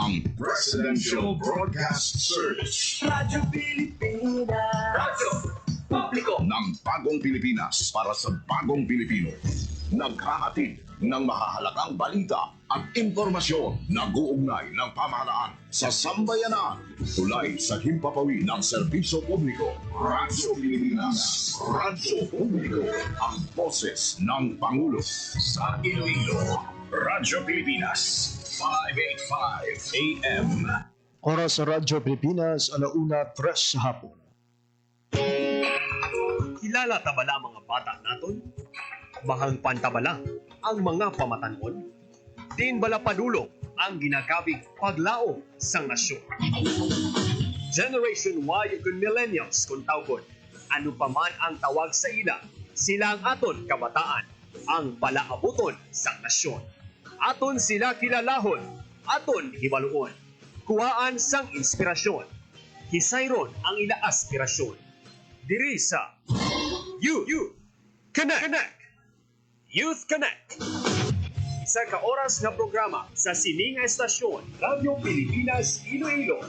ang Presidential Broadcast Service. Radyo Pilipinas. Radyo Publiko ng Bagong Pilipinas para sa Bagong Pilipino. Naghahatid ng mahahalagang balita at impormasyon na guugnay ng pamahalaan sa sambayanan. Tulay sa himpapawid ng serbisyo publiko. Radyo Pilipinas. Radyo Publiko. Ang boses ng Pangulo sa Iloilo. Radyo Pilipinas. 585 AM. Oras sa Radyo Pilipinas, 1:03 sa hapon. Kilala tabala mga bata naton? Bahang pantabala ang mga pamatanon? Din bala padulong ang ginagabig paglao sang nasyon. Generation Y ug millennials kung tawgon. Ano pa man ang tawag sa ila, sila ang aton kabataan, ang palaabuton sang nasyon. Aton sila kilalahon, aton hibaluon. Kuhaan sang inspirasyon. Hisayron ang ila aspirasyon. Diri sa Youth Connect. Youth Connect. Isa ka oras na programa sa sining estasyon Radyo Pilipinas Iloilo.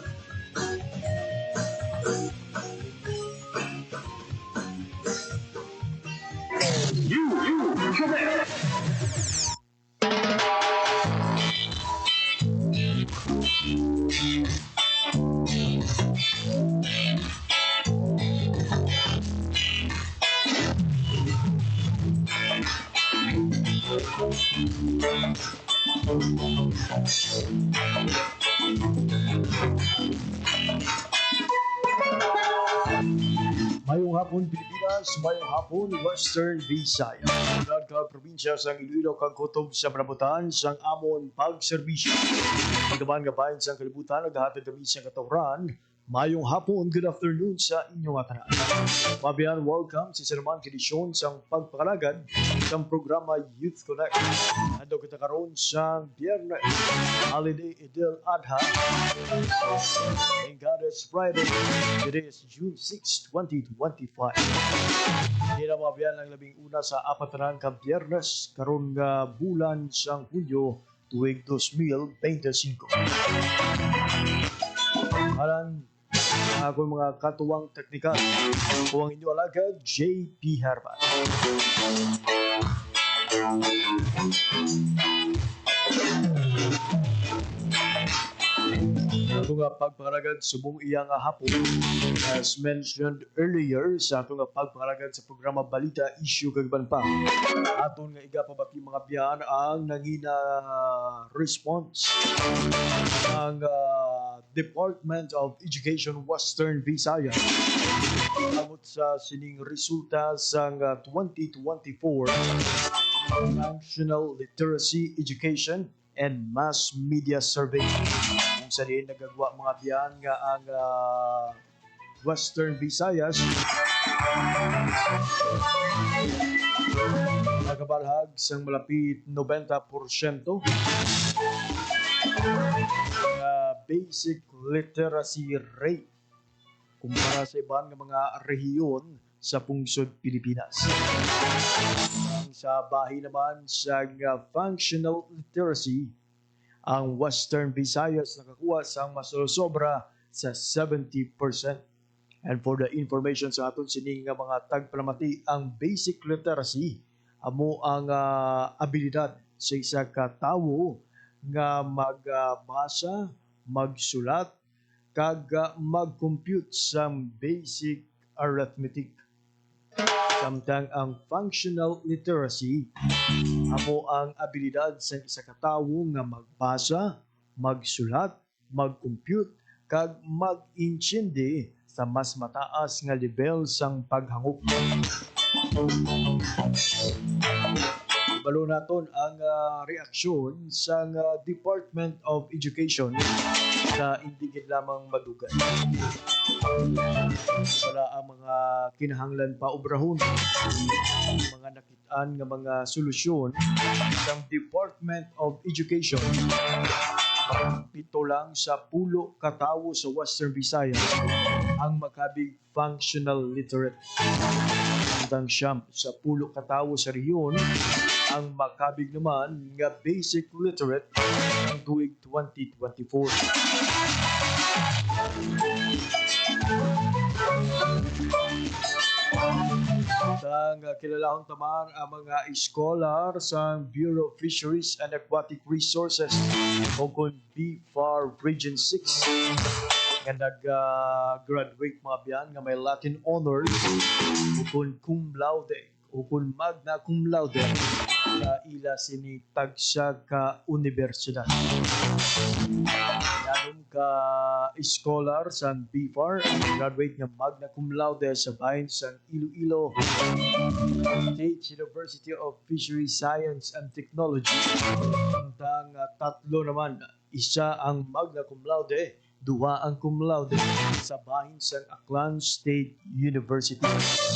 Youth Connect. Mayong hapon Pilipinas, mayong hapon Western Visayas. Unad ka probinsya sa Iloilo kag kutob sa panabutan sang amon pagserbisyo. Pagkaban nga bayan sa kalibutan naghahatid kami sa katawran. Mayong hapon, good afternoon sa inyong atanan. Mabiyan, welcome sa sinamang edisyon sang pagpakalagad sa programa Youth Connect. Ando kita karon sa Biyernes, Holiday Idil Adha, and Goddess Friday. Today is June 6, 2025. Hindi na mabiyan ang labing una sa apatanan ka Biyernes, karon nga bulan sang Hulyo, tuwing 2025. Haran ako mga katuwang teknikal. Ako ang inyo alagad, JP Herman. Ito nga pagpakalagad subong iyang hapon. As mentioned earlier sa ito nga pagpakalagad sa programa Balita, Issue kagban pa. Aton nga igapabati mga biyan ang nangina response ng Department of Education Western Visayas amot sa sining resulta sa 2024 National Literacy Education and Mass Media Survey. Kung sa diin nagagawa mga biyan nga ang Western Visayas nagabalhag sang malapit 90% basic literacy rate kumpara sa ibang mga rehiyon sa pungsod Pilipinas. Sa bahin naman sa functional literacy, ang Western Visayas nakakuha sa masosobra sa 70%. And for the information sa aton sining mga tagpalamati, ang basic literacy amo ang abilidad sa isa ka tawo nga magbasa, magsulat, kag mag-compute sa basic arithmetic. Samtang ang functional literacy amo ang abilidad sa isa ka tawo nga magbasa, magsulat, mag-compute, kag mag-intindi sa mas mataas nga level sang paghangop. Balo naton ang reaksyon sa Department of Education sa indigid lamang madugan. Wala ang mga kinahanglan pa obrahon, mga nakitaan nga mga solusyon ng Department of Education. 7 lang sa 10 katawo sa Western Visayas ang makabig functional literate. Hanggang 9 sa 10 katawo sa rehiyon ang makabig naman nga basic literate ng tuig 2024. Sang kilalahon taman ang mga scholar sa Bureau of Fisheries and Aquatic Resources o kung BFAR Region 6 nga nag-graduate mga biyan nga may Latin honors o kung cum laude o kung magna cum laude sa ila sini tagsa ka universidad. Yanong ka scholar sa BFAR graduate nga magna cum laude sa bahin sa Iloilo State University of Fisheries Science and Technology. Ang tatlo naman, isa ang magna cum laude, duha ang cum laude sa bahin sa Aklan State University.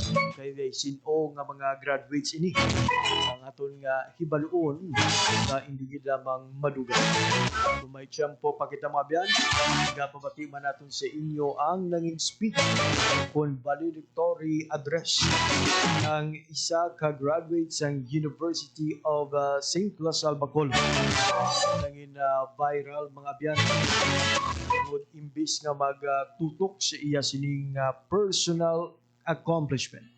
Kaya sino nga mga graduates ini ang aton nga hibaluon na hindi lamang madugan. Kung may tiyempo pa kita mga biyan, pabati man natin sa inyo ang nanging speech kung valedictory address ng isa ka graduate sa University of St. Lasal Bacolod. Nanging viral mga biyan. Imbis nga magtutok sa iya sining personal accomplishment.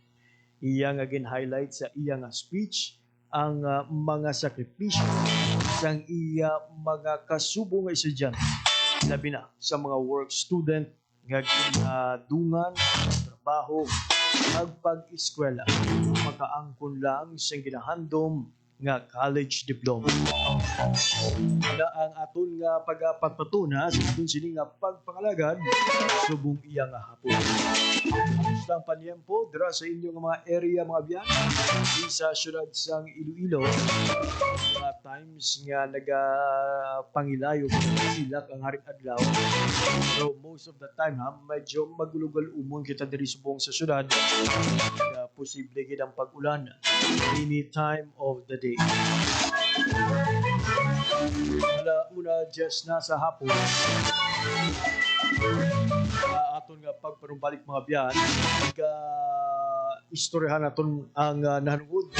Iya nga gin-highlight sa iya nga speech ang mga sakripisyo sang iya mga kasubong nga estudyante. Labi na sa mga work student nga dungan, trabaho, pag-eskwela. Makaangkon lang sa ginahandom nga college diploma. Na ang aton nga pagpatuna sa aton sini nga pagpangalagad subong iya nga hapon. Ang panyempo dira sa inyong mga area mga biyan sa syudad sang Iloilo. Mga times nga nagapangilayo silak ang haring adlaw. Pero most of the time medyo magulugal umon kita diri subong sa syudad. Posible gid ang pag-ulan any time of the day. Una just na sa hapon aton nga pagparumbalik mga biyan istoryahan naton ang nahanungod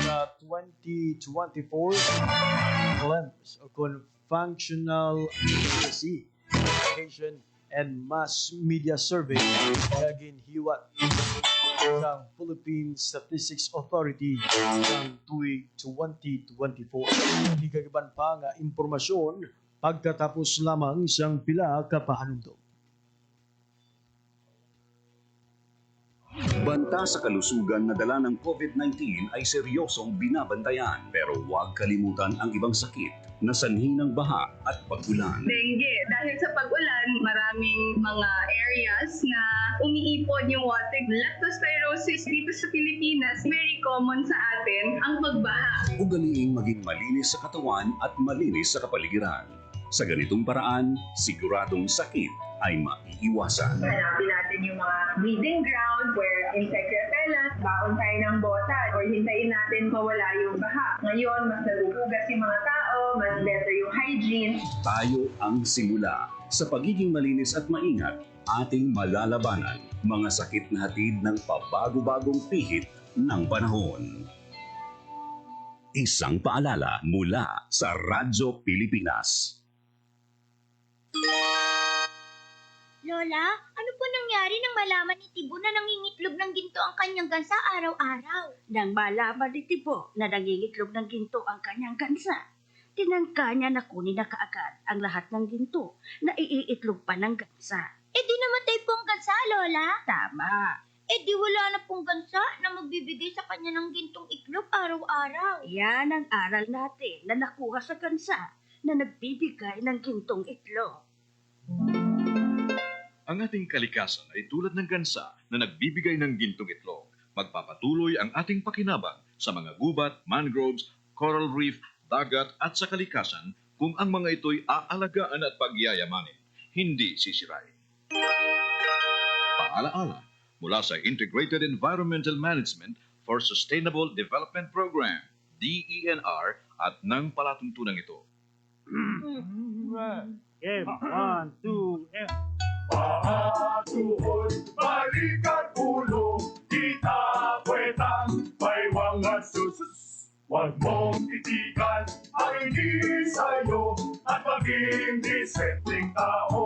sa 2024 glimpse o kung functional literacy education and mass media survey nga ginhiwat ng Philippine Statistics Authority ng tuig 2024. Hindi kagiban pa nga impormasyon pagkatapos lamang siyang pila kapahanundog. Banta sa kalusugan na dala ng COVID-19 ay seryosong binabantayan pero huwag kalimutan ang ibang sakit na sanhi ng baha at pag-ulan. Dengue. Dahil sa pag-ulan, maraming mga areas na umiipon yung water. Leptospirosis dito sa Pilipinas, very common sa atin ang pagbaha. Ugaliing maging malinis sa katawan at malinis sa kapaligiran. Sa ganitong paraan, siguradong sakit ay maiiwasan. Hanapin natin yung mga breeding ground where insect repellent, baon tayo ng bota, or hintayin natin mawala yung baha. Ngayon, mas naguhugas yung mga tao, mas better yung hygiene. Tayo ang simula. Sa pagiging malinis at maingat, ating malalabanan mga sakit na hatid ng pabago-bagong pihit ng panahon. Isang paalala mula sa Radyo Pilipinas. Lola, ano po nangyari nang malaman ni Tibo na nangingitlog ng ginto ang kanyang gansa araw-araw? Nang malaman ni Tibo na nangingitlog ng ginto ang kanyang gansa, tinangka niya na kunin na kaagad ang lahat ng ginto na iiitlog pa ng gansa. Eh di namatay po ang gansa, Lola? Tama. Eh di wala na pong gansa na magbibigay sa kanya ng gintong itlog araw-araw. Yan ang aral natin na nakuha sa gansa na nagbibigay ng gintong itlog. Ang ating kalikasan ay tulad ng gansa na nagbibigay ng gintong itlog. Magpapatuloy ang ating pakinabang sa mga gubat, mangroves, coral reef, dagat at sa kalikasan kung ang mga ito'y aalagaan at pagyayamanin, hindi sisirain. Paalaala mula sa Integrated Environmental Management for Sustainable Development Program, DENR, at ng palatuntunan ito. Okay, 1, 2, and... Pahatuhod, balikat ulo, kita kwetang, may mga susus. Huwag mong Disenteng tao.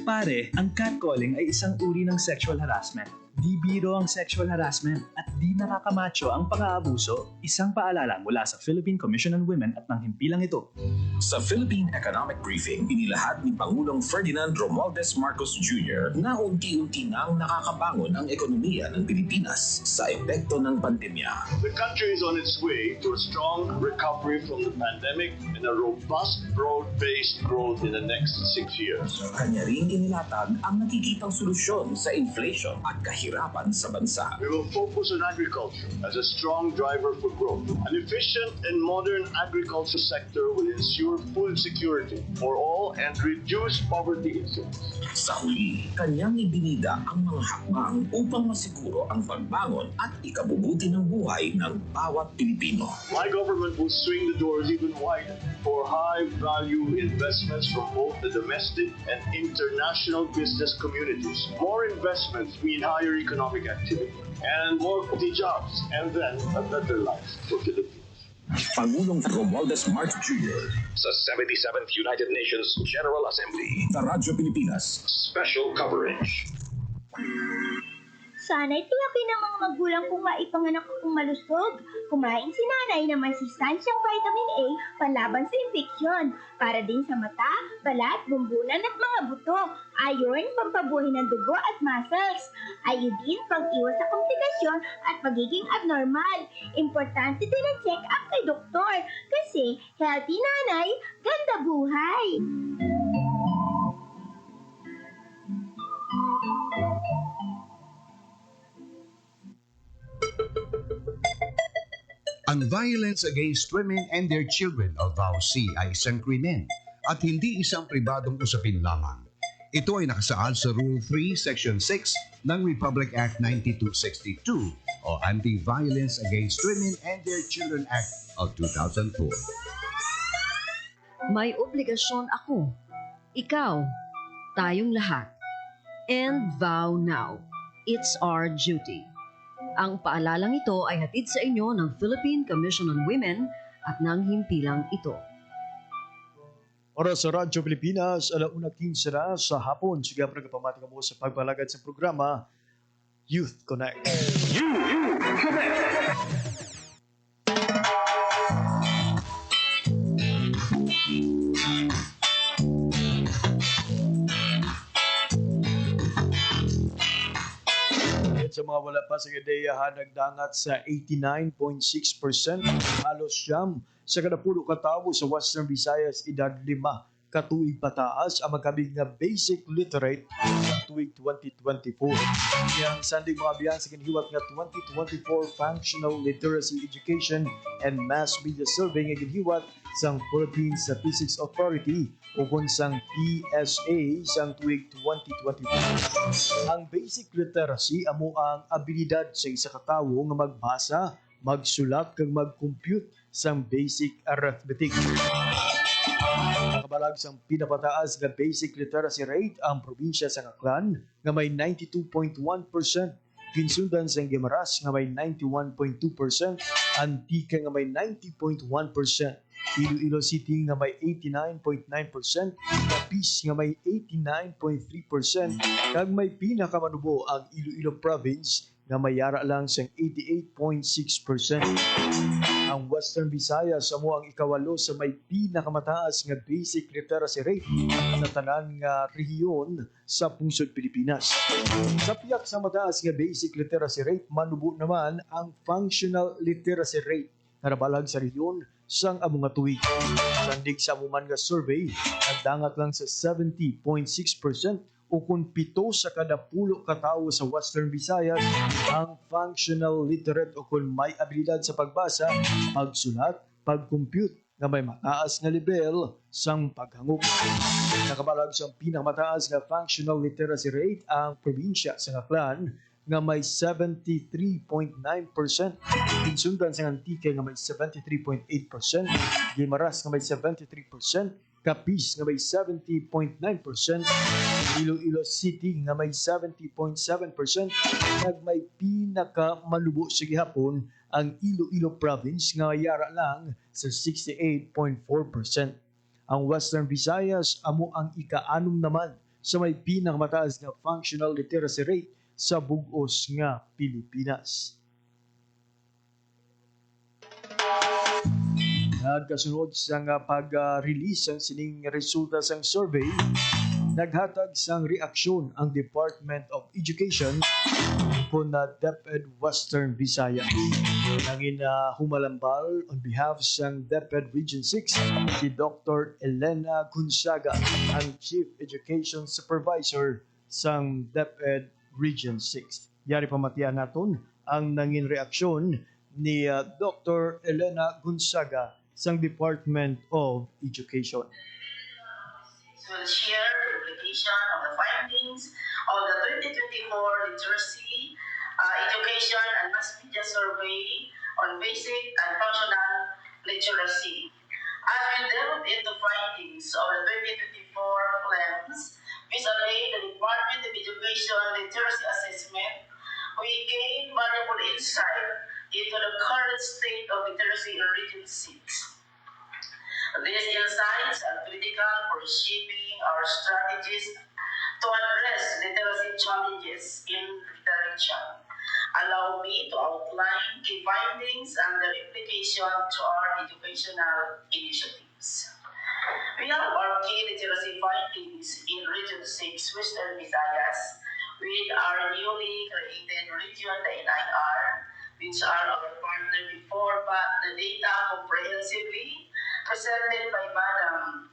Pare, ang catcalling ay isang uri ng sexual harassment. Di biro ang sexual harassment at di nakakamacho ang pang-aabuso. Isang paalala mula sa Philippine Commission on Women at ng himpilang ito. Sa Philippine Economic Briefing, inilahad ni Pangulong Ferdinand Romualdez Marcos Jr. na unti-unti nang nakakabangon ang ekonomiya ng Pilipinas sa epekto ng pandemya. The country is on its way to a strong recovery from the pandemic and a robust, broad-based growth in the next 6 years. Kanya rin inilatag ang nakikitang solusyon sa inflation at kahirapan sa bansa. We will focus on agriculture as a strong driver for growth. An efficient and modern agriculture sector will ensure food security for all and reduce poverty incidence. Sa huli, kanyang ibinida ang mga hakbang upang masiguro ang pagbangon at ikabubuti ng buhay ng bawat Pilipino. My government will swing the doors even wider for high-value investments from both the domestic and international business communities. More investments mean higher economic activity and more quality jobs, and then a better life for Filipinos. Pangulong Romualdez Marcos Jr. sa 77th United Nations General Assembly. Sa Radyo Pilipinas. Special coverage. Sana'y tiyakin ng mga magulang kung maipanganak akong malusog. Kumain si nanay ng may sustansyang vitamin A panlaban sa infeksyon para din sa mata, balat, bumbunan at mga buto. Iron, pampabuhay ng dugo at muscles. Iodine, pang-iwas sa komplikasyon at pagiging abnormal. Importante din ang check-up kay doktor kasi healthy nanay, ganda buhay. Ang violence against women and their children o VAUC ay isang krimen at hindi isang pribadong usapin lamang. Ito ay nakasaad sa Rule 3, Section 6 ng Republic Act 9262 o Anti-Violence Against Women and Their Children Act of 2004. May obligasyon ako, ikaw, tayong lahat. And vow now. It's our duty. Ang paalalang ito ay hatid sa inyo ng Philippine Commission on Women at ng himpilang ito. Oras sa Radyo Pilipinas, 1:15 na sa hapon. Sige, pagkapamati mo sa pagbalagad sa programa Youth Connect. Youth Connect! Sa mga wala pa sa kadeyahan, nagdangat sa 89.6%, halos siyam sa kadapulo katawo sa Western Visayas, edad 5 katuig pataas ang magkabig nga basic literate sa tuig 2024. Yang sandig mga biyan sa kinhiwat nga 2024 Functional Literacy Education and Mass Media Survey nga ginhiwat sang Philippine Statistics Authority o kunsang PSA sang tuig 2024. Ang basic literacy amo ang abilidad sa isa ka tawo nga magbasa, magsulat kag mag-compute sang basic arithmetic. Nakabalag sang pinapataas nga basic literacy rate ang probinsya sa Aklan nga may 92.1%, Kinsundan sa Guimaras nga may 91.2%, Antique nga may 90.1%, Iloilo City nga may 89.9%, Capiz nga may 89.3%, kag may pinakamanubo ang Iloilo Province nga may yara lang sa 88.6%. Ang Western Visayas amo ang ikawalo sa may pinakamataas nga basic literacy rate sa tanan nga rehiyon sa pungsod Pilipinas. Sa piyak sa mataas nga basic literacy rate, manubo naman ang functional literacy rate nga nabalag sa rehiyon sang amo nga tuig. Sandig sa amuman nga survey, nagdangat lang sa 70.6% o kung 7 sa kada 10 katawo sa Western Visayas ang functional literate o kung may abilidad sa pagbasa, pagsulat, pag-compute na may mataas na level sang paghangop. Nakabalag sa pinakamataas nga functional literacy rate ang probinsya sa Aklan nga may 73.9%, Kinsundan sa Antique nga may 73.8%, Guimaras nga may 73%, Capiz nga may 70.9%, Iloilo City nga may 70.7%, nag may pinakamalubo sa gihapon ang Iloilo Province nga yara lang sa 68.4%. Ang Western Visayas amo ang ika-6 naman sa may pinakamataas nga functional literacy rate sa bug-os nga Pilipinas. Nagkasunod sa nga pag-release ang sining resulta sang survey, naghatag sang reaksyon ang Department of Education po na DepEd Western Visayas. Nangin humalambal on behalf sang DepEd Region 6 si Dr. Elena Gonzaga, ang Chief Education Supervisor sang DepEd Region 6. Yari pamatian naton ang nangin reaksyon ni Dr. Elena Gonzaga sang Department of Education. Will share the publication of the findings of the 2024 Literacy, Education and Mass Media Survey on Basic and Functional Literacy. As we delve into findings of the 2024 plans, vis-a-vis the Department of Education Literacy Assessment, we gain valuable insight into the current state of literacy in Region 6. These insights are critical for shaping our strategies to address literacy challenges in the region. Allow me to outline key findings and their implication to our educational initiatives. We have our key literacy findings in Region 6, Western Visayas, with our newly created region, the NIR, which are our partner before, but the data comprehensively presented by Madam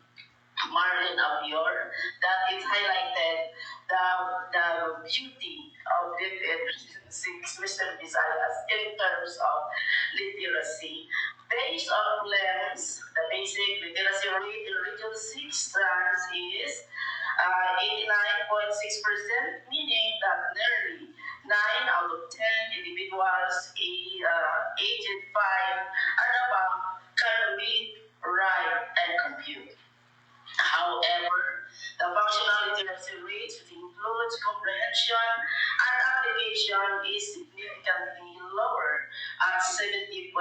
Marlene Abior, that it highlighted the beauty of the Region 6 Western Visayas in terms of literacy. Based on plans, the basic literacy rate in Region 6 stands is 89.6%, meaning that nearly 9 out of 10 individuals aged 5 and above can read, write, and compute. However, the functional literacy rate, which includes comprehension and application, is significantly lower at 70.6%.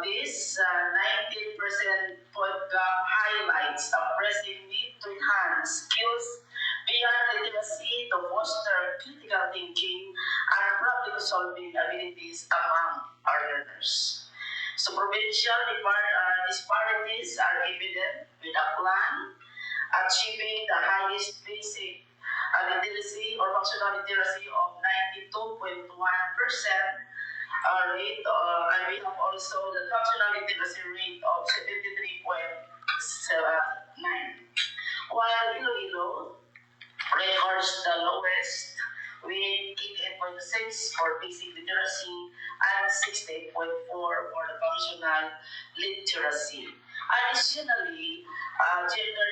This 19% point gap highlights a pressing need to enhance skills beyond literacy to foster critical thinking and problem-solving abilities among our learners. So provincial disparities are evident with a plan achieving the highest basic literacy or functional literacy of 92.1% rate, and we have also the functional literacy rate of 73.9%. While Iloilo records the lowest with 88.6 for basic literacy and 68.4 for the functional literacy. Additionally, gender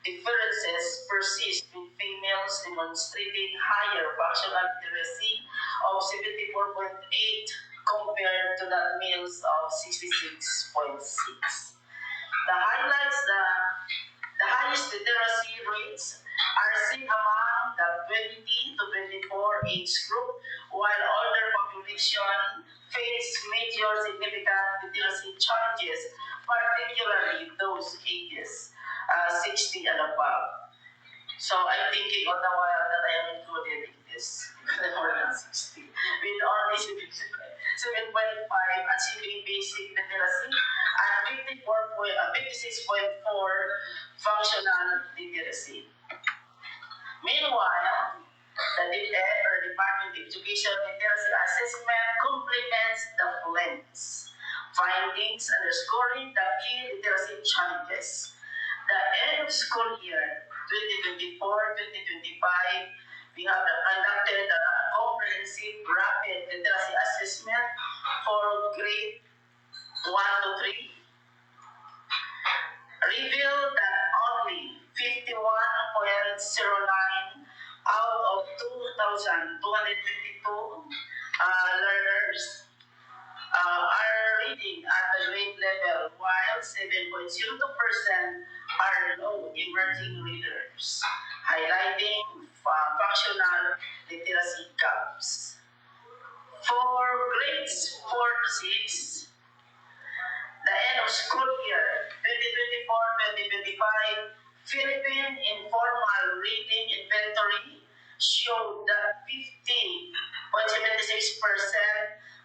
differences persist with females demonstrating higher functional literacy of 74.8 compared to the males of 66.6. The highest literacy rates are seen among the 20 to 24 age group, while older population face major significant literacy challenges, particularly those ages 60 and above. So I'm thinking all the while that I am included in this, more than 60, with only 7.5 achieving basic literacy and 56.4 functional literacy. Meanwhile, the DepEd or Department of Education Literacy Assessment complements the plans, findings underscoring the key literacy challenges. The end of school year 2024-2025, we have conducted a comprehensive rapid literacy assessment for grade 1 to 3, revealed that only 51.09 out of 2,222 learners are reading at the grade level, while 7.02% are low emerging readers, highlighting functional literacy gaps. For grades 4 to 6, the recent informal reading inventory showed that 50.76%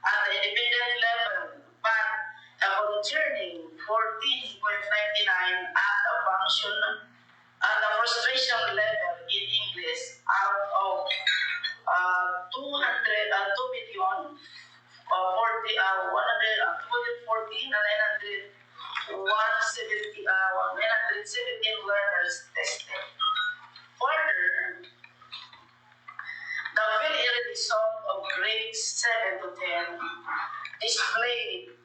at the independent level, but a concerning 14.99 at the function at the frustration level in English out of 917 learners tested. Further, the field result of grades 7 to 10 displayed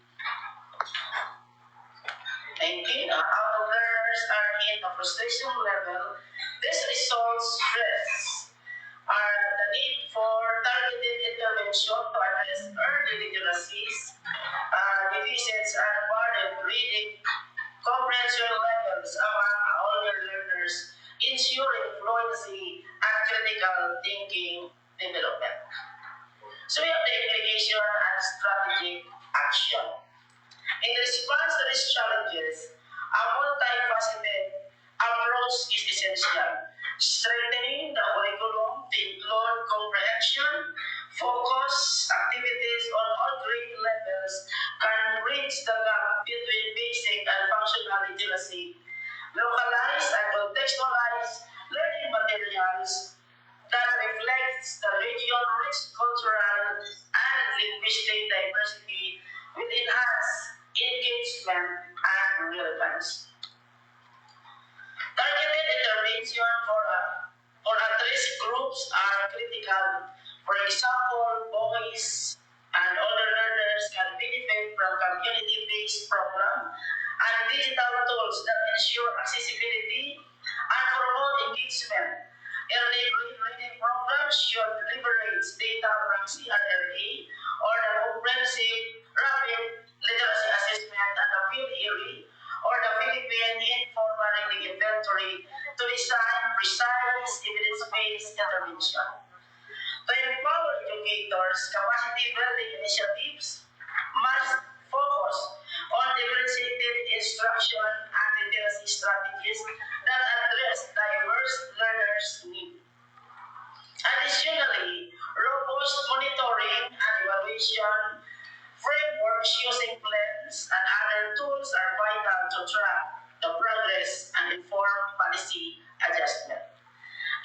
19 out of learners are in the frustration level. These results stress the need for targeted intervention to address early literacies, deficits, and burden reading comprehension levels among older learners, ensuring fluency and critical thinking development. So we have the implication and strategic action. In response to these challenges, a multifaceted approach is essential. Strengthening the curriculum to include comprehension, focus activities on all grade levels can bridge the gap between basic and functional literacy. Localized and contextualized learning materials that reflects the region's rich cultural and linguistic diversity will enhance engagement and relevance. Targeted intervention for at-risk groups are critical. For example, boys and older learners can benefit from community-based programs and digital tools that ensure accessibility and promote engagement. Early reading programs should leverage data from CRLA or the Comprehensive Rapid Literacy Assessment and the Field Area or the Philippine Informal Reading Inventory to design precise evidence-based intervention. To empower educators, capacity building initiatives must focus on differentiated instruction and literacy strategies that address diverse learners' needs. Additionally, robust monitoring and evaluation frameworks using plans and other tools are vital to track the progress and inform policy adjustment.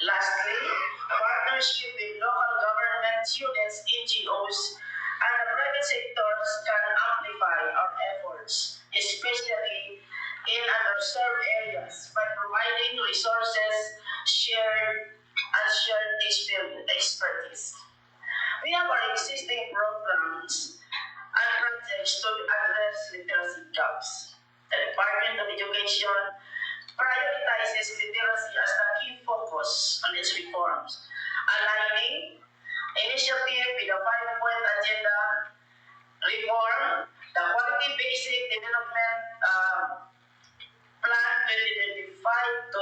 Lastly, partnership with local government, students, NGOs, and the private sectors can amplify our efforts, especially in underserved areas, by providing resources, shared expertise. We have our existing programs and projects to address literacy gaps. The Department of Education prioritizes literacy as the key focus on its reforms, aligning initiative with the 5-point agenda reform, the Quality Basic Development Plan 2025 to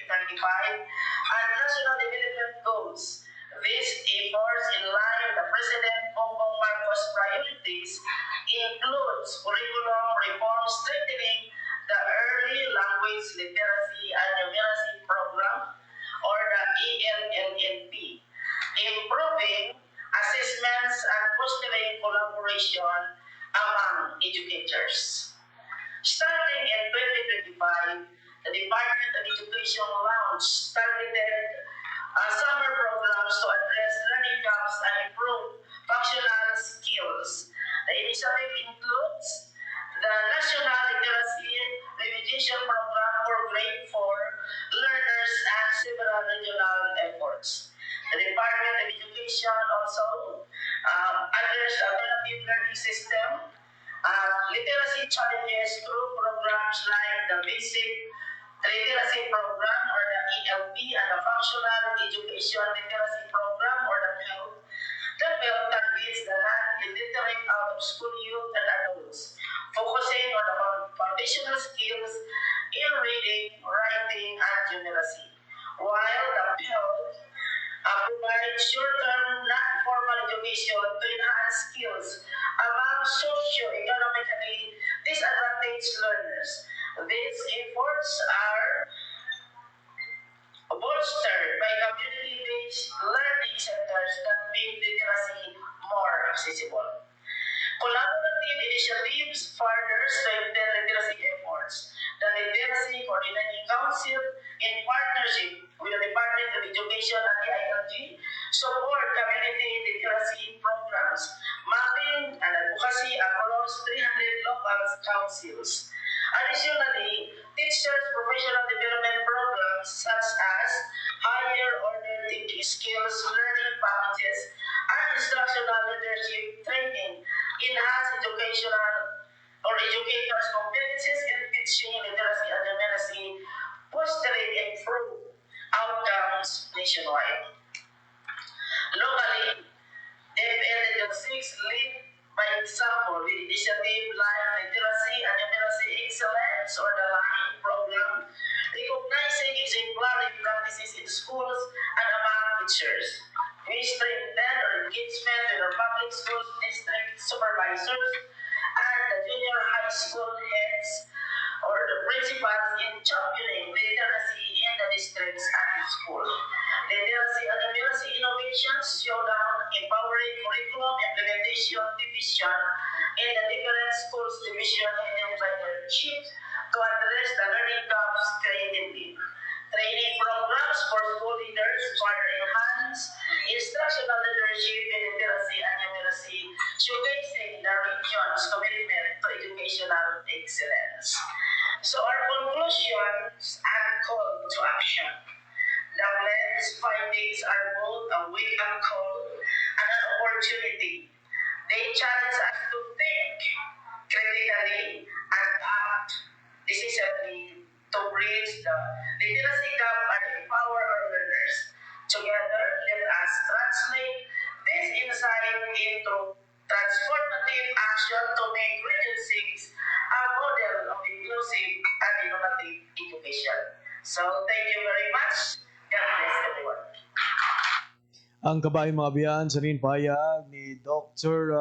2035, and National Development Goals. These efforts, in line with the President Bongbong Marcos' priorities, includes curriculum reform strengthening the Early Language Literacy and Numeracy Program, or the ELLNP, improving assessments and fostering collaboration among educators. Starting in 2025, the Department of Education launched targeted summer programs to address learning gaps and improve functional skills. The initiative includes the National Literacy Revision Program for Grade 4 learners and several regional efforts. The Department of Education also addressed alternative learning system, literacy challenges through programs like the Basic Literacy Program, or the ELP, and the Functional Education Literacy Program, or the PEL. The PEL targets the non-illiterate out-of-school youth and adults, focusing on the foundational skills in reading, writing, and numeracy, while the PEL provides short-term non-formal education to enhance skills among socio-economically disadvantaged learners. These efforts are learning centers that make literacy more accessible. Collaborative initiatives further strengthen literacy efforts. The Literacy Coordinating Council, in partnership with the Department of Education at the ILG, support community literacy programs, mapping and advocacy across 300 local councils. Additionally, teachers' professional development programs such as higher order thinking skills, learning packages, and instructional leadership training enhance educational or educators' competencies in teaching literacy and numeracy, fostering improved outcomes nationwide. Locally, DepEd Region 6 lead by example with initiative like Literacy and Numeracy Excellence or the LINE program, recognizing exemplary practices in schools and among teachers. We strengthen our engagement with our public schools district supervisors and the junior high school heads or the principals in championing literacy in the districts and schools. Literacy and numeracy innovations showdown empowering curriculum implementation division in the different schools division headed by their chief to address the learning gaps creatively. Training programs for school leaders further enhance instructional leadership in literacy and numeracy, showcasing the region's commitment to educational excellence. So our conclusions and call to action. The plan's findings are both a wake-up call and an opportunity. They challenge us to think critically and act decisively to bridge the literacy gap and empower our learners. Together, let us translate this insight into transformative action to make Region 6 a model of inclusive and innovative education. So, thank you very much. God bless everyone. Ang kabayang mga biyan sa rin payag ni Dr.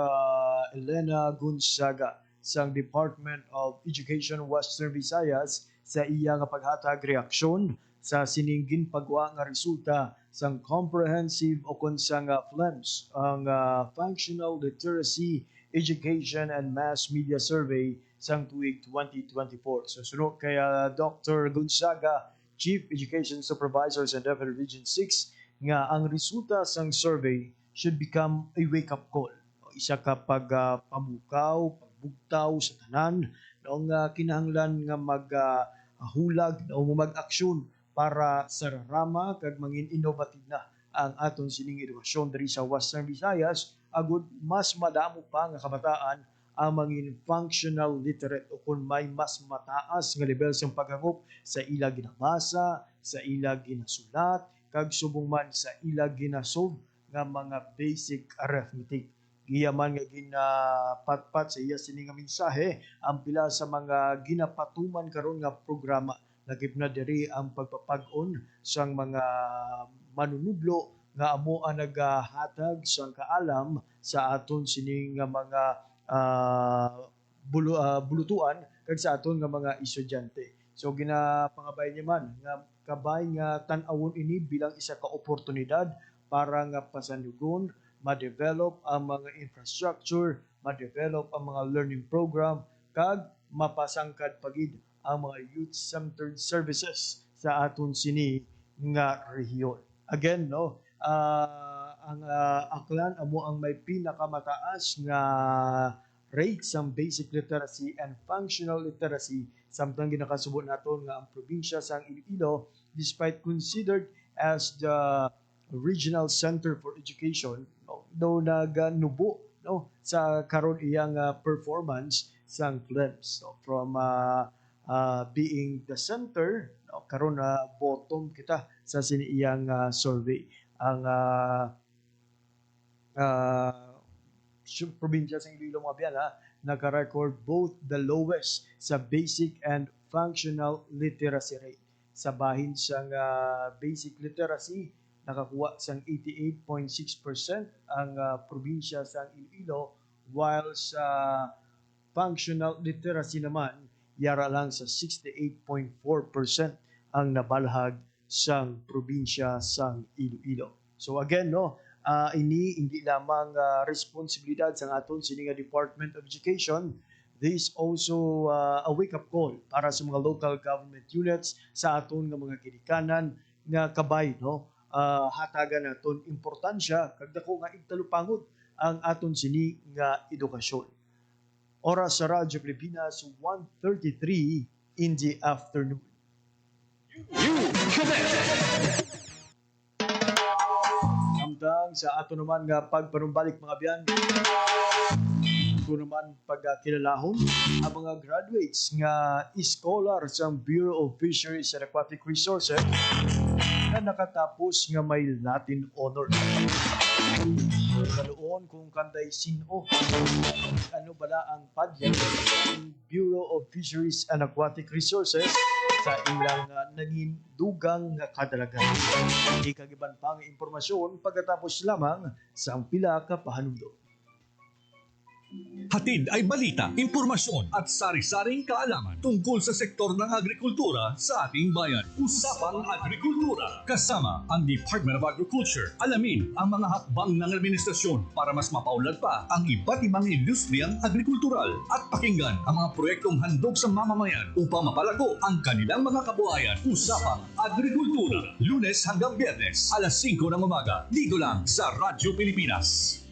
Elena Gonzaga sa Department of Education Western Visayas sa iya nga paghatag reaksyon sa sininggin pagwa nga resulta sang comprehensive o kunsang FLEMS ang Functional Literacy Education and Mass Media Survey sang tuig 2024. So sunod kay Dr. Gonzaga, Chief Education Supervisor sa DepEd Region 6, nga ang resulta sang survey should become a wake-up call. Isa ka pamukaw, pagbugtaw sa tanan, noong kinahanglan nga maghulag o mag-aksyon para sa rarama kag mangin innovative na ang aton sining edukasyon diri sa Western Visayas agud mas madamo pa nga kabataan ang mangin functional literate o kung may mas mataas nga level sa paghangup sa ila ginabasa, sa ila ginasulat, kag subong man sa ila ginasolve nga mga basic arithmetic. Giyaman nga ginapatpat sa iya sini nga mensahe ang pila sa mga ginapatuman karon nga programa lagip na diri ang pagpapag-on sang mga manunublo nga amo ang naghatag sang kaalam sa aton sini nga mga bulutuan kag sa aton nga mga estudyante. So ginapangabay niya man nga kabay nga tan-awon ini bilang isa ka oportunidad para nga pasanugon, ma-develop ang mga infrastructure, ma-develop ang mga learning program, kag mapasangkad pagid ang mga youth-centered services sa aton sini nga rehiyon. Again, no, ang aklan amo ang may pinakamataas nga rates ng basic literacy and functional literacy samtang ginakasubo naton nga ang probinsya sang Iloilo, despite considered as the regional center for education, no naganubo no sa karon iyang performance sang FLEMS, no, from being the center, no, karon bottom kita sa sini iyang survey. Ang probinsya sa Iloilo mga biyan naka-record both the lowest sa basic and functional literacy rate. Sa bahin sang basic literacy, nakakuha sang 88.6% ang probinsya sa Iloilo, while sa functional literacy naman, yara lang sa 68.4% ang nabalhag sang probinsya sang Iloilo. So again, no, hindi lamang responsibilidad sa aton sini nga Department of Education. This also a wake-up call para sa mga local government units sa aton nga mga ginikanan nga kabay, no, hatagan naton importansya kag dako nga igtalupangod ang aton sini nga edukasyon. Oras sa Radyo Pilipinas, 1:33 in the afternoon. Samtang sa ato naman nga pagpanumbalik mga biyan, ito naman pagkilalahon ang mga graduates nga scholar sa Bureau of Fisheries and Aquatic Resources na nakatapos nga may Latin honor. Kaloon kung kanday sino ano bala ang padya ng Bureau of Fisheries and Aquatic Resources sa ilang nangin dugang nga kadalagan. Ikagiban pang impormasyon pagkatapos lamang sa pila ka pahanundo. Hatid ay balita, impormasyon at sari-saring kaalaman tungkol sa sektor ng agrikultura sa ating bayan. Usapang Agrikultura kasama ang Department of Agriculture. Alamin ang mga hakbang ng administrasyon para mas mapaunlad pa ang iba't ibang industriyang agrikultural at pakinggan ang mga proyektong handog sa mamamayan upang mapalago ang kanilang mga kabuhayan. Usapang Agrikultura, Lunes hanggang Biyernes, alas 5 ng umaga, dito lang sa Radyo Pilipinas.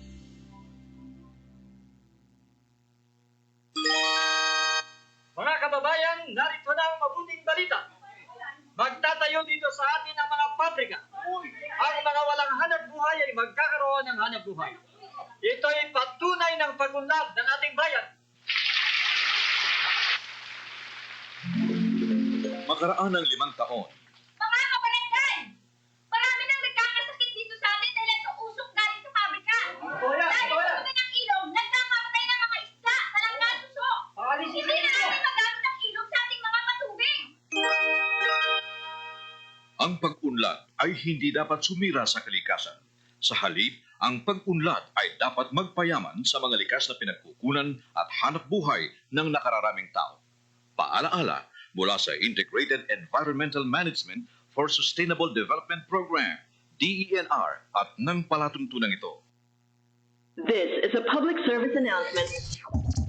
Mga kababayan, narito na ang mabuting balita. Magtatayo dito sa atin ang mga pabrika. Ang mga walang hanap buhay ay magkakaroon ng hanap buhay. Ito ay patunay ng pag-unlad ng ating bayan. Makaraan ng 5 taon, Mga kabarangay! Marami nang nagkakasakit dito sa atin dahil sa usok galing sa pabrika. Dahil sa tubig ng ilog, nagkakamatay ng mga isda sa langka suso. Hindi na natin magamit ang ilog sa ating mga patubig. ang pag-unlad ay hindi dapat sumira sa kalikasan. Sa halip, ang pag-unlad ay dapat magpayaman sa mga likas na pinagkukunan at hanap buhay ng nakararaming tao. Paalaala mula sa Integrated Environmental Management for Sustainable Development Program, DENR, at ng palatuntunan ito. This is a public service announcement.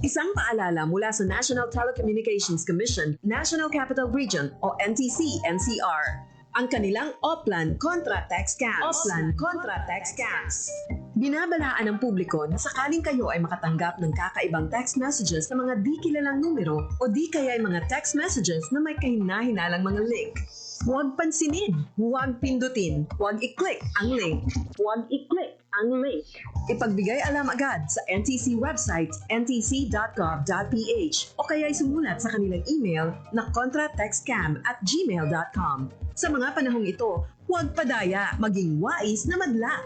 Isang paalala mula sa National Telecommunications Commission, National Capital Region o NTC-NCR. Ang kanilang Oplan Contra Tax Scams. Oplan Contra Tax Scams. Binabalaan ng publiko na sakaling kayo ay makatanggap ng kakaibang text messages sa mga di kilalang numero o di kaya ay mga text messages na may kahina-hinalang mga link. Huwag pansinin, huwag pindutin, huwag i-click ang link. Huwag i-click ang link. Ipagbigay alam agad sa NTC website ntc.gov.ph o kaya sumulat sa kanilang email na contratextcam@gmail.com. Sa mga panahong ito, huwag padaya, maging wais na madla.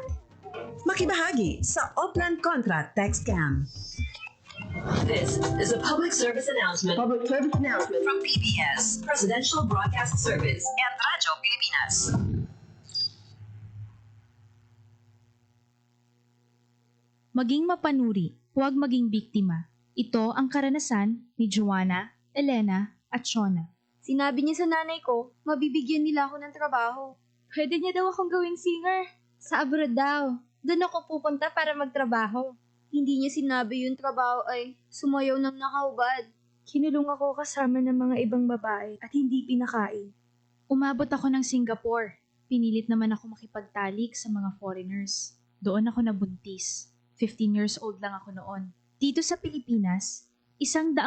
Makibahagi sa Oplan Contra Tax Scam. This is a public service announcement. Public service announcement from PBS, Presidential Broadcast Service, and Radyo Pilipinas. Maging mapanuri, huwag maging biktima. Ito ang karanasan ni Joanna, Elena, at Shona. Sinabi niya sa nanay ko, mabibigyan nila ako ng trabaho. Pwede niya daw akong gawing singer. Sa abroad daw. Doon ako pupunta para magtrabaho. Hindi niya sinabi yung trabaho ay sumayaw ng nakahubad. Kinulong ako kasama ng mga ibang babae at hindi pinakain. Umabot ako ng Singapore. Pinilit naman ako makipagtalik sa mga foreigners. Doon ako nabuntis. 15 years old lang ako noon. Dito sa Pilipinas, 100,000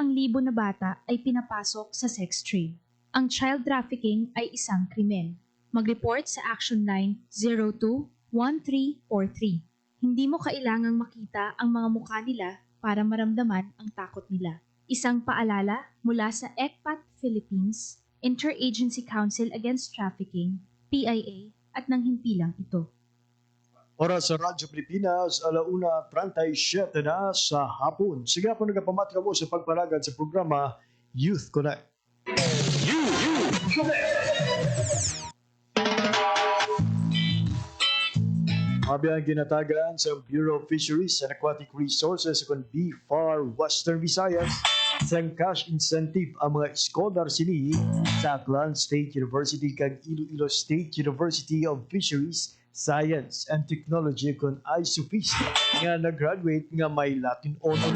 na bata ay pinapasok sa sex trade. Ang child trafficking ay isang krimen. Mag-report sa Action Line 02-1343. Hindi mo kailangang makita ang mga mukha nila para maramdaman ang takot nila. Isang paalala mula sa ECPAT Philippines, Interagency Council Against Trafficking, PIA, at ng himpilang ito. Oras sa Radyo Pilipinas, 1:37 na sa hapon. Sige po nagapamati ka mo sa pagpalagad sa programa Youth Connect. Youth Connect! Abiyang ginatagan sa Bureau of Fisheries and Aquatic Resources kung BFAR Western Visayas sang cash incentive ang mga scholar sini sa Aklan State University kag Iloilo State University of Fisheries Science and Technology kun ISUPIS nga nag-graduate nga may Latin honor.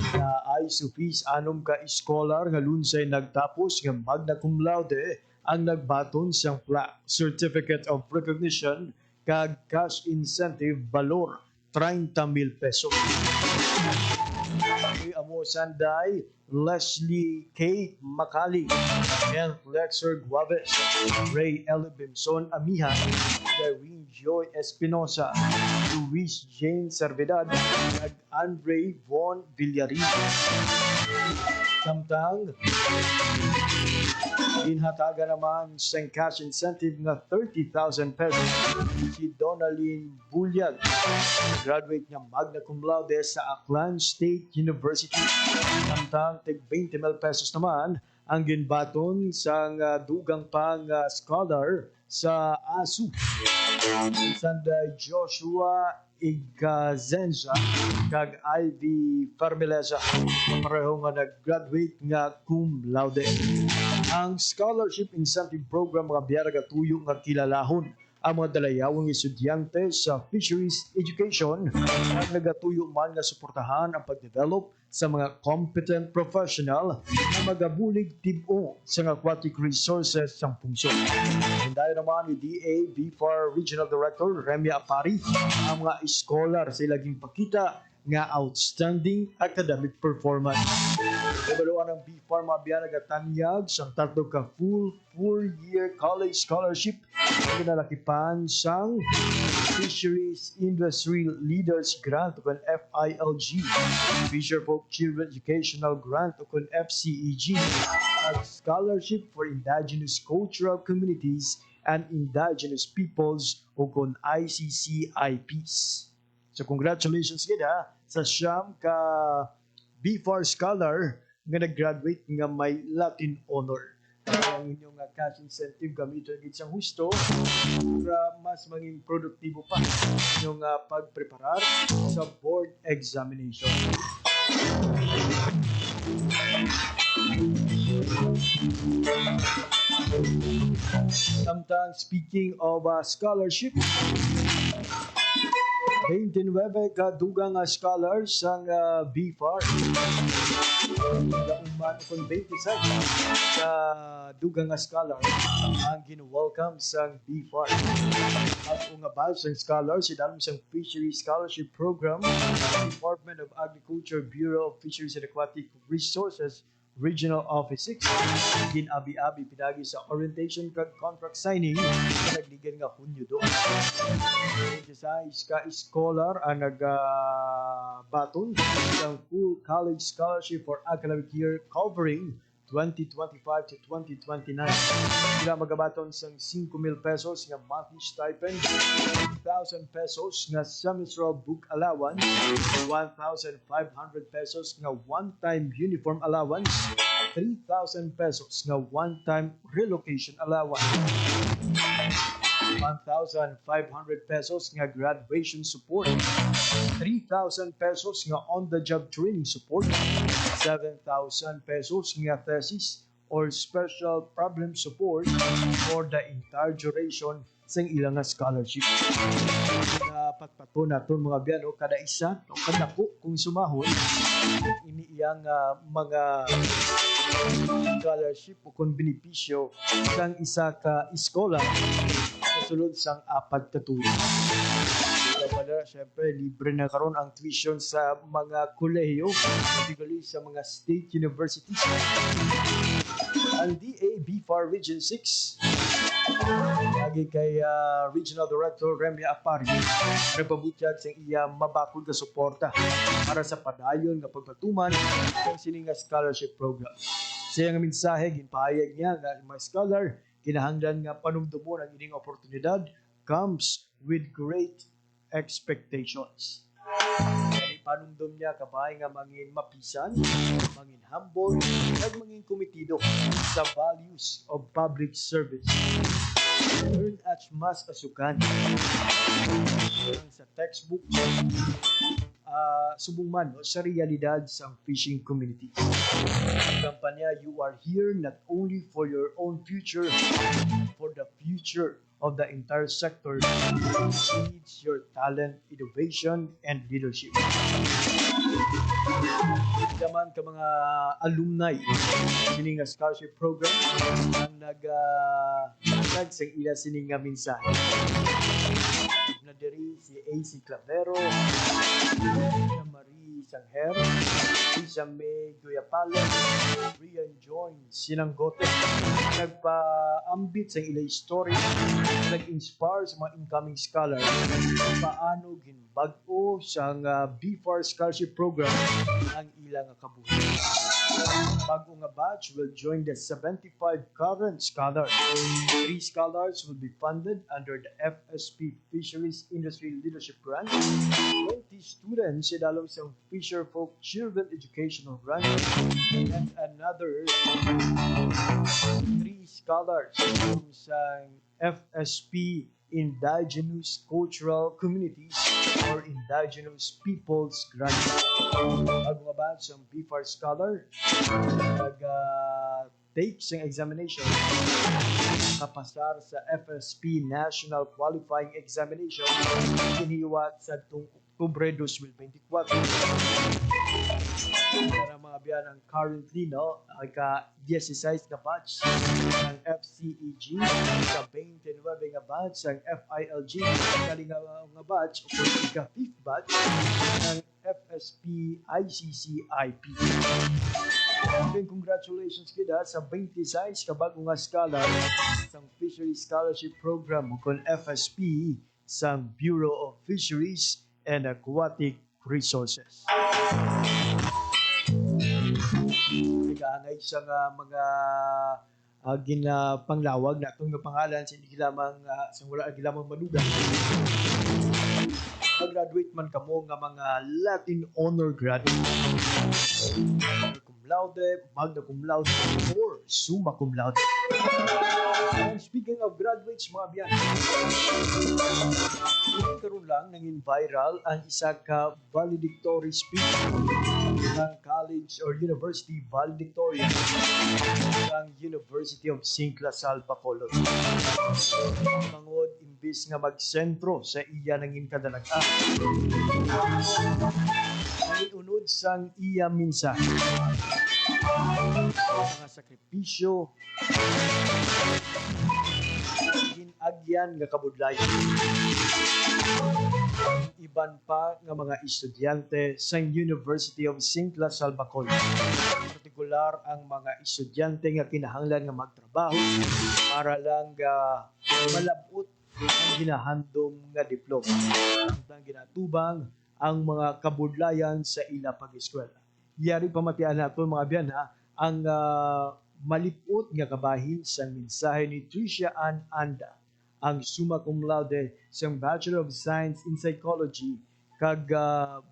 Sa ISUPIS anom ka scholar nga lunsay nagtapos nga magna cum laude ang nagbaton sang plaque, Certificate of Recognition kag cash incentive valor 30,000 pesos. Amo Sanday, Leslie K. Macali, and Lexer Guaves, Ray L. Bimson Amiha, Darwin Joy Espinosa, Luis Jane Servidad, at Andre Von Villarin. Samtang, inhataga naman sa cash incentive nga 30,000 pesos si Donalyn Bulyag, graduate nga magna cum laude sa Aklan State University. Samtang tig 20,000 pesos naman ang ginbaton sa dugang pang scholar sa ASU. Sanday Joshua Igazenza kag Ivy Farmeleza pareho nga nag-graduate nga cum laude. Ang scholarship incentive program nga biyara gatuyo nga kilalahon ang mga dalayawang estudyante sa fisheries education ang nagatuyo man nga suportahan ang pagdevelop sa mga competent professional na magabulig tibo sa aquatic resources sa pungsod. Hinday naman ni DA BFAR Regional Director Remy Apari ang mga scholar sa ilaging pakita nga outstanding academic performance. Ebaluan ng BFAR mabiyan nagatanyag sa tatlo ka full 4-year college scholarship na ginalakipan sang Fisheries Industry Leaders Grant o kun FILG, Fisher Folk Children Educational Grant o kun FCEG, at Scholarship for Indigenous Cultural Communities and Indigenous Peoples o kun ICCIPs. So congratulations gida sa siyam ka BFAR scholar nga nag-graduate nga may Latin honor. Ang inyong cash incentive gamitin gid siyang husto para mas maging produktibo pa inyong pagpreparar sa board examination. Samtang speaking of scholarship, 29 kadugang scholars ang BFAR. Lauman kung 27 sa dugang scholar ang gin-welcome sa BFAR. At unga batch ng scholars idalam sa Fisheries Scholarship Program ng Department of Agriculture, Bureau of Fisheries and Aquatic Resources, Regional Office 6, gin-abi-abi pinagi sa orientation kag contract signing na nagligan nga Hunyo do. Sa scholar ang nagbaton ng full college scholarship for academic year covering 2025 to 2029. Sila magabaton sa 5,000 pesos nga monthly stipend, 2,000 pesos nga semestral book allowance, 1,500 pesos nga one-time uniform allowance, 3,000 pesos nga one-time relocation allowance, 1,500 pesos nga graduation support, 3,000 pesos nga on-the-job training support, 7,000 pesos nga thesis or special problem support for the entire duration sa ilang scholarship. Patpato naton mga biyano kada isa o kada po kung sumahon iniiyang mga scholarship o kung benepisyo sang isa ka iskola sulod sang apat ka tuig. Siyempre, libre na karon ang tuition sa mga kolehiyo, particularly sa mga state universities. Ang DA BFAR Region 6, lagi kay Regional Director Remy Apari, napabutyag sa iya mabakod na suporta para sa padayon nga pagpatuman ng sining scholarship program. Sa iyang mensahe, ginpahayag niya nga mga scholar, kinahanglan nga panumdumon ang ining oportunidad comes with great expectations. Panumdum niya kabay nga mangin mapisan, mangin humble, at mangin komitido sa values of public service. Learn as mas asukan sa textbook subong man sa realidad sa fishing community. Ang kampanya, you are here not only for your own future, for the future of the entire sector needs your talent, innovation, and leadership. Daman ka mga alumni sining nga scholarship program ang nag sa ila sining nga mensahe. Na diri si AC Clavero, Marie Sangher, Lisa May Guyapalo, Brian Jones, Sinanggote, nagpa-ambit sa ilang story, nag-inspire sa mga incoming scholar paano ginbag-o sa BFAR Scholarship Program ang ilang kabuhi. Bago nga batch will join the 75 current scholars. 3 scholars will be funded under the FSP Fisheries Industry Leadership Grant. 20 students idalom sa Fisher Folk Children Educational Grant. And another 3 scholars sa FSP Indigenous Cultural Communities or Indigenous Peoples Grant. Bago nga ba sa BFAR Scholar, nag-take sa examination, kapasar sa FSP National Qualifying Examination, hiniwat sa Oktubre 2024. Para mga biyan ang currently, ang ka-16 na batch ng FCEG, ka-29 nga batch ng FILG, ka-5 batch o ka-5th batch ng FSP ICC-IP. Congratulations kita sa 26 kabago nga scholar sa Fisheries Scholarship Program kung FSP sa Bureau of Fisheries and Aquatic Resources. Nagkaangay sa mga ginapanglawag na itong pangalan sa hindi lamang sa wala lamang manugang. Mag-graduate man kamo nga mga Latin honor graduate. Cum laude, magna cum laude, or summa cum laude. And speaking of graduates, mga biyan, karoon lang nanging viral ang isa ka valedictory speech ng college or university valedictorian ng University of St. LaSalle, Bacolod. Mangod imbis nga magsentro sa iya nanging kadalaga. Ang unod sang iya mensahe. Mga sakripisyo, ginagyan nga kabudlayan. Iban pa nga mga estudyante sa University of St. LaSalle, Bacolod. Partikular ang mga estudyante nga kinahanglan nga magtrabaho para lang malabot ang ginahandom nga diploma. Ang ginatubang ang mga kabudlayan sa ila pag-eskwela. Yari pamatian nato mga biyan ang malipot nga kabahin sa mensahe ni Tricia Ann Anda, ang summa cum laude sa Bachelor of Science in Psychology kag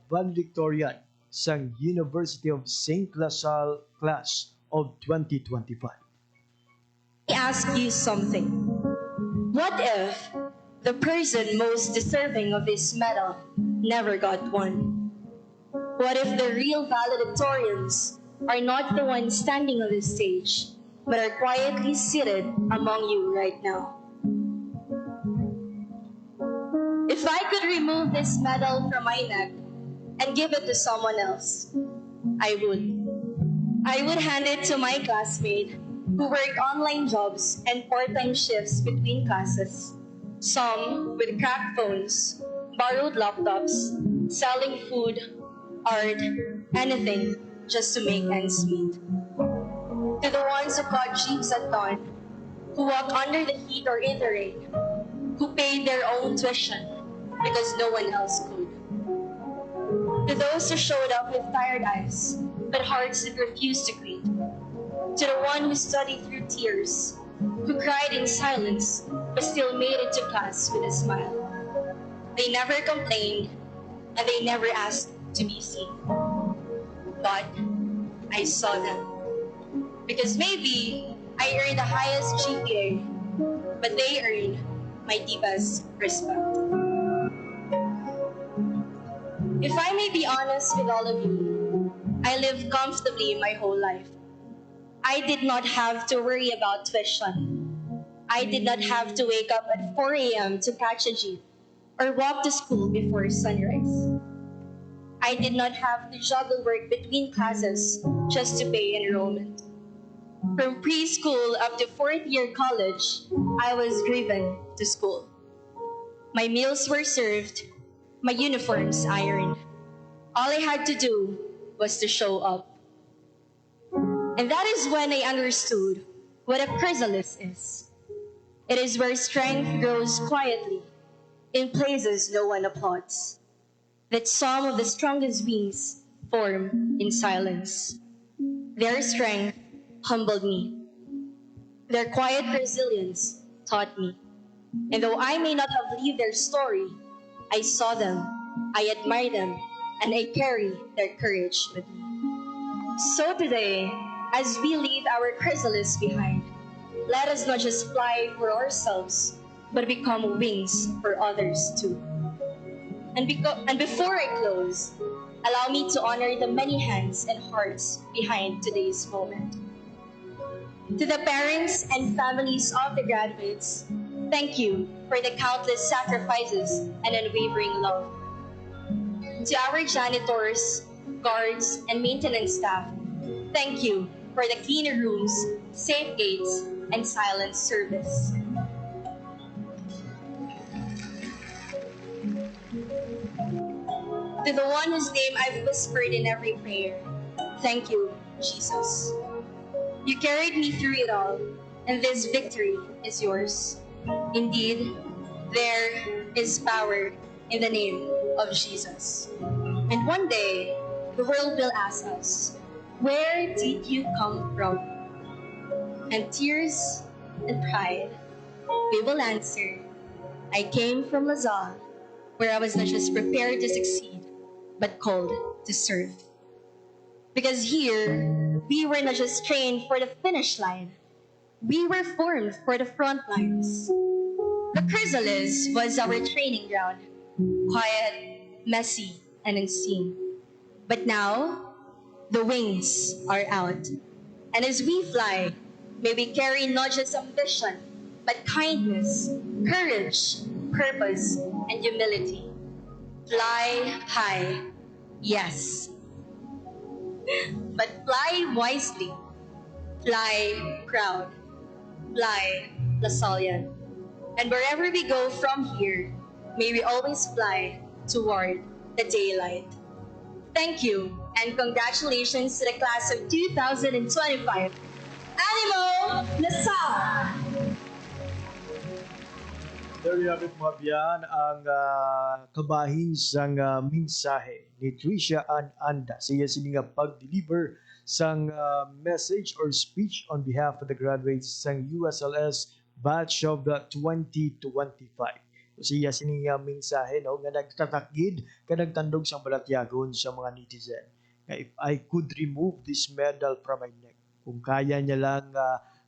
valedictorian sa University of St. LaSalle Class of 2025. Let me ask you something. What if the person most deserving of this medal never got one? What if the real valedictorians are not the ones standing on this stage, but are quietly seated among you right now? If I could remove this medal from my neck and give it to someone else, I would. I would hand it to my classmate who work online jobs and part-time shifts between classes. Some with cracked phones, borrowed laptops, selling food, art, anything just to make ends meet. To the ones who caught jeeps at dawn, who walk under the heat or in the rain, who paid their own tuition because no one else could. To those who showed up with tired eyes, but hearts that refused to greet. To the one who studied through tears, who cried in silence, but still made it to class with a smile. They never complained, and they never asked to be seen. But I saw them. Because maybe I earned the highest GPA, but they earned my deepest respect. If I may be honest with all of you, I lived comfortably my whole life. I did not have to worry about tuition. I did not have to wake up at 4 a.m. to catch a jeep or walk to school before sunrise. I did not have to juggle work between classes just to pay enrollment. From preschool up to fourth year college, I was driven to school. My meals were served, my uniforms ironed. All I had to do was to show up. And that is when I understood what a chrysalis is. It is where strength grows quietly, in places no one applauds. That some of the strongest wings form in silence. Their strength humbled me. Their quiet resilience taught me. And though I may not have lived their story, I saw them, I admire them, and I carry their courage with me. So today, as we leave our chrysalis behind, let us not just fly for ourselves, but become wings for others too. And before I close, allow me to honor the many hands and hearts behind today's moment. To the parents and families of the graduates, thank you for the countless sacrifices and unwavering love. To our janitors, guards, and maintenance staff, thank you for the cleaner rooms, safe gates, and silent service. To the one whose name I've whispered in every prayer, thank you, Jesus. You carried me through it all, and this victory is yours. Indeed, there is power in the name of Jesus. And one day, the world will ask us, where did you come from? And tears and pride, we will answer, I came from Lazar, where I was not just prepared to succeed, but called to serve. Because here, we were not just trained for the finish line, we were formed for the front lines. The chrysalis was our training ground, quiet, messy, and unseen. But now, the wings are out. And as we fly, may we carry not just ambition, but kindness, courage, purpose, and humility. Fly high, yes. But fly wisely. Fly proud. Fly Lasallian. And wherever we go from here, may we always fly toward the daylight. Thank you, and congratulations to the class of 2025. Animo Lasal! There you have it, mga biyan, ang kabahin sang mensahe ni Tricia Ann Anda. Siya sininga pag-deliver sang message or speech on behalf of the graduates sang USLS batch of the 2025. Siya sininga mensahe no, nga nagtatakgid ka nagtandog sang balatyagon sa mga netizen. Nga if I could remove this medal from my neck, kung kaya niya lang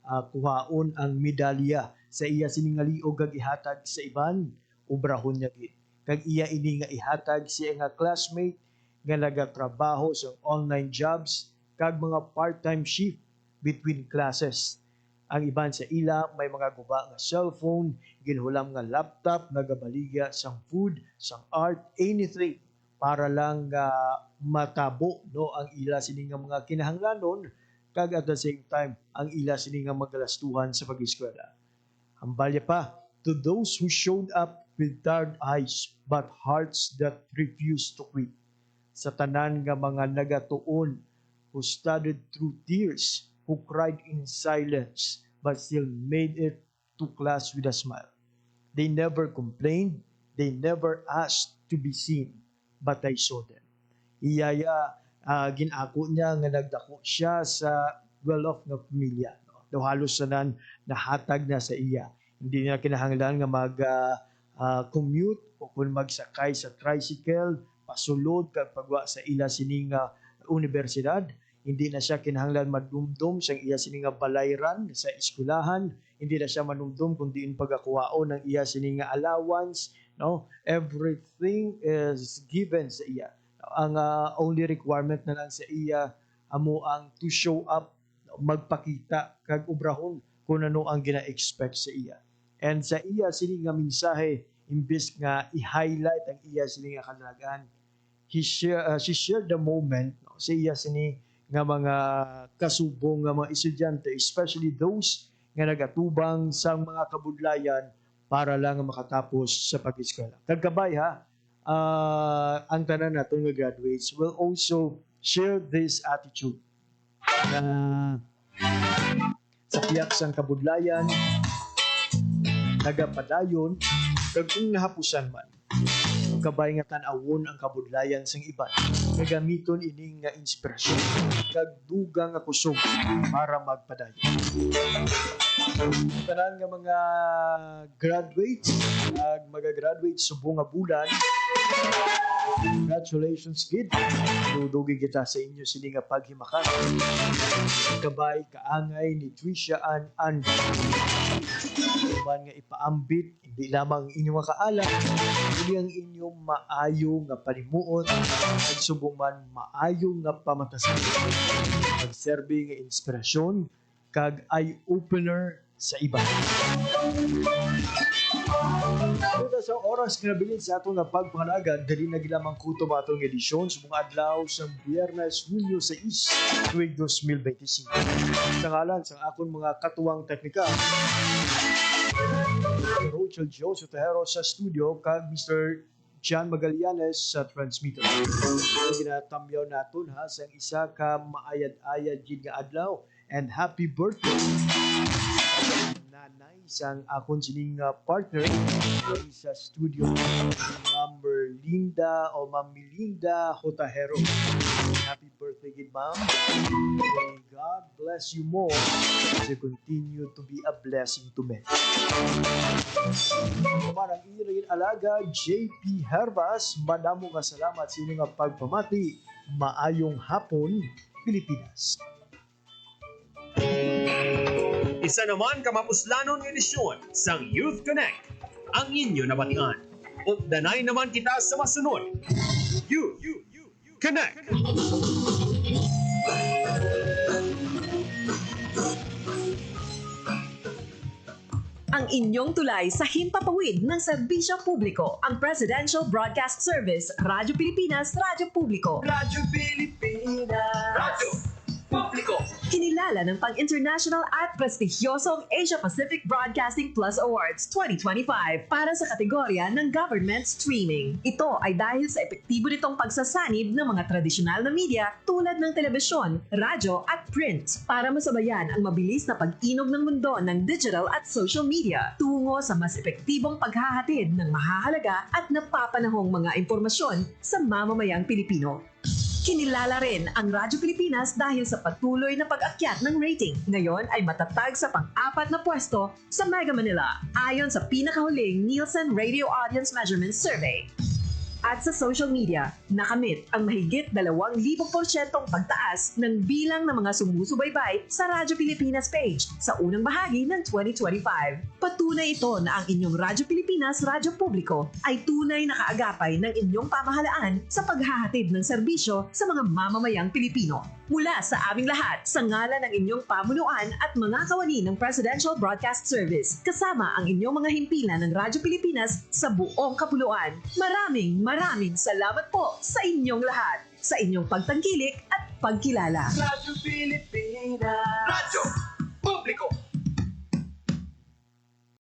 kuhaon ang medalya sa iya siningaliog kag ihatag sa iban, ubrahon niya gid. Kag iya ini nga ihatag siya nga classmate nga nagatrabaho sa online jobs kag mga part-time shift between classes. Ang iban sa ila may mga guba nga cellphone, ginhulam nga laptop, nagabaligya sang food, sang art, anything para lang matabo no ang ila sini nga mga kinahanglanon kag at the same time ang ila sini nga magalastuhan sa pag-eskwela. Hambalya pa, to those who showed up with tired eyes but hearts that refused to quit. Sa tanan nga mga nagatuon who studied through tears, who cried in silence but still made it to class with a smile. They never complained, they never asked to be seen, but I saw them. Iyaya, ginako niya nga nagdako siya sa well-off nga pamilya. Daw halos sanan nahatag na sa iya. Hindi niya kinahanglan nga mag-commute o kung magsakay sa tricycle, pasulod kag pagwa sa ila sining universidad. Hindi na siya kinahanglan madumdum sa iya sining balayran sa eskwelahan. Hindi na siya manumdum kung diin pagakuwaon ng iya sining allowance. No? Everything is given sa iya. Ang only requirement na lang sa iya amo ang to show up, magpakita kag ubrahon kung ano ang gina-expect sa iya. And sa iya sini nga mensahe, imbes nga i-highlight ang iya sini nga kanagan, she shared the moment, no, sa iya sini nga mga kasubong nga mga estudyante, especially those nga nagatubang sa mga kabudlayan para lang makatapos sa pag-eskwela. Kagkabay ha, ang tanan nato nga graduates will also share this attitude na sa tiyak sang kabudlayan nagapadayon kag kung nahapusan man kabay nga tan-awon ang kabudlayan sang iban gagamiton ining nga inspirasyon kag dugang nga kusog para magpadayon. Tanan nga mga graduates ag magagraduate subong nga bulan, congratulations kid. Dudugi kita sa inyo sini nga paghimakan. Kabay kaangay ni Trisha Ann man nga ipaambit hindi lamang inyong kaala, kundi ang inyong maayo nga panimuot at subong man maayo nga pamatasan. Magserbi nga inspirasyon kag eye-opener sa iba. Dito sa oras nga nabilin sa ato nga pagpangalagan, dali na gilamang kutob atong edisyon sa mga adlaw sa Biyernes, Hulyo 6, tuig 2025. Sa ngalan sa akong mga katuwang teknika, Rochelle Joe Sotero sa studio kag Mr. John Magallanes sa transmitter. Ginatamyaw naton ha sa isa ka maayad-ayad gid nga adlaw and happy birthday nanay sang akon sining partner sa studio, Ma'am Melinda o Ma'am Melinda Hotahero. Happy birthday gid ma'am. May God bless you more as you continue to be a blessing to men. Naman ang inyong alaga, JP Herbas, madamo nga salamat sa inyong pagpamati. Maayong hapon, Pilipinas. Isa naman kamapuslanon ng edisyon sang Youth Connect, ang inyo nabatian. Updanay naman kita sa masunod. Youth Connect. Ang inyong tulay sa himpapawid ng serbisyo publiko, ang Presidential Broadcast Service, Radyo Pilipinas, Radyo Publiko. Radyo Pilipinas. Radyo Publiko. Kinilala ng pang-international at prestigyosong Asia Pacific Broadcasting Plus Awards 2025 para sa kategorya ng Government Streaming. Ito ay dahil sa epektibo nitong pagsasanib ng mga tradisyonal na media tulad ng telebisyon, radyo at print para masabayan ang mabilis na pag-inog ng mundo ng digital at social media tungo sa mas epektibong paghahatid ng mahahalaga at napapanahong mga impormasyon sa mamamayang Pilipino. Kinilala rin ang Radyo Pilipinas dahil sa patuloy na pag-akyat ng rating. Ngayon ay matatag sa pang-4 na pwesto sa Mega Manila ayon sa pinakahuling Nielsen Radio Audience Measurement Survey. At sa social media, nakamit ang mahigit 2,000% pagtaas ng bilang ng mga sumusubaybay sa Radyo Pilipinas page sa unang bahagi ng 2025. Patunay ito na ang inyong Radyo Pilipinas, Radyo Publiko ay tunay na kaagapay ng inyong pamahalaan sa paghahatid ng serbisyo sa mga mamamayang Pilipino. Mula sa aming lahat, sa ngalan ng inyong pamunuan at mga kawani ng Presidential Broadcast Service, kasama ang inyong mga himpilan ng Radyo Pilipinas sa buong kapuluan. Maraming salamat po sa inyong lahat, sa inyong pagtangkilik at pagkilala. Radyo Pilipinas. Radyo